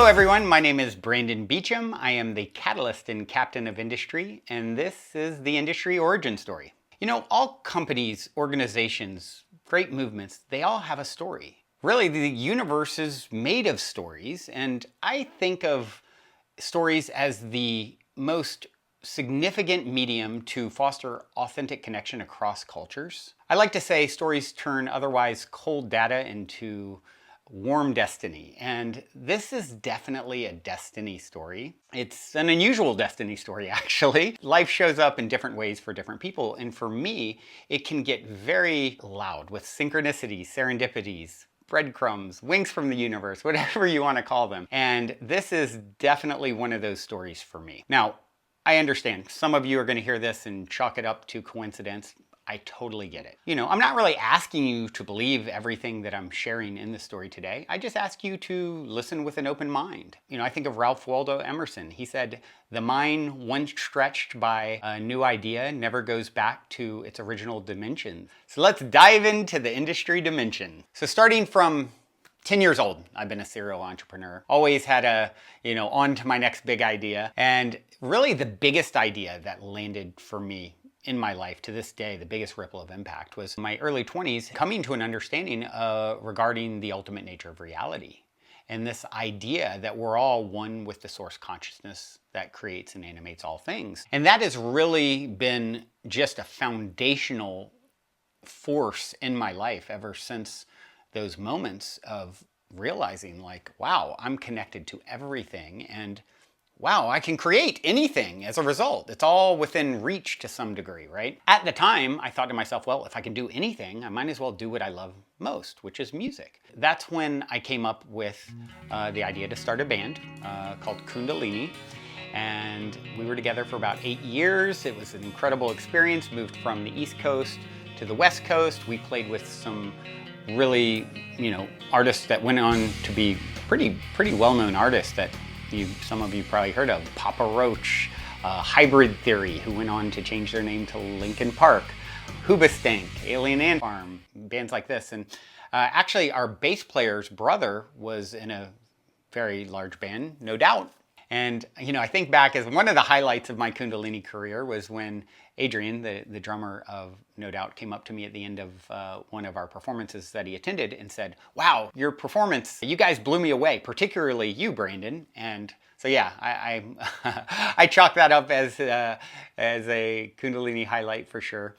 Hello everyone, my name is Brandon Beecham. I am the catalyst and captain of Industree, and this is the Industree Origin Story. You know, all companies, organizations, great movements, they all have a story. Really, the universe is made of stories, and I think of stories as the most significant medium to foster authentic connection across cultures. I like to say stories turn otherwise cold data into warm destiny, and this is definitely a destiny story. It's an unusual destiny story, actually. Life shows up in different ways for different people, and for me, it can get very loud with synchronicities, serendipities, breadcrumbs, winks from the universe, whatever you want to call them. And this is definitely one of those stories for me. Now, I understand some of you are going to hear this and chalk it up to coincidence. I totally get it. You know, I'm not really asking you to believe everything that I'm sharing in this story today. I just ask you to listen with an open mind. You know, I think of Ralph Waldo Emerson. He said, "The mind once stretched by a new idea never goes back to its original dimension." So let's dive into the industry dimension. So starting from 10 years old, I've been a serial entrepreneur. Always had a, on to my next big idea. And really the biggest idea that landed for me in my life to this day, the biggest ripple of impact, was my early 20s coming to an understanding regarding the ultimate nature of reality. And this idea that we're all one with the source consciousness that creates and animates all things. And that has really been just a foundational force in my life ever since those moments of realizing, like, wow, I'm connected to everything, and wow, I can create anything as a result. It's all within reach to some degree, right? At the time, I thought to myself, well, if I can do anything, I might as well do what I love most, which is music. That's when I came up with the idea to start a band called Kundalini. And we were together for about 8 years. It was an incredible experience. Moved from the East Coast to the West Coast. We played with some really, artists that went on to be pretty well-known artists that some of you probably heard of. Papa Roach, Hybrid Theory, who went on to change their name to Linkin Park, Hoobastank, Alien Ant Farm, bands like this. And actually, our bass player's brother was in a very large band, No Doubt. And, I think back as one of the highlights of my Kundalini career was when Adrian, the drummer of No Doubt, came up to me at the end of one of our performances that he attended and said, "Wow, your performance, you guys blew me away, particularly you, Brandon." And so, yeah, I chalk that up as a Kundalini highlight for sure.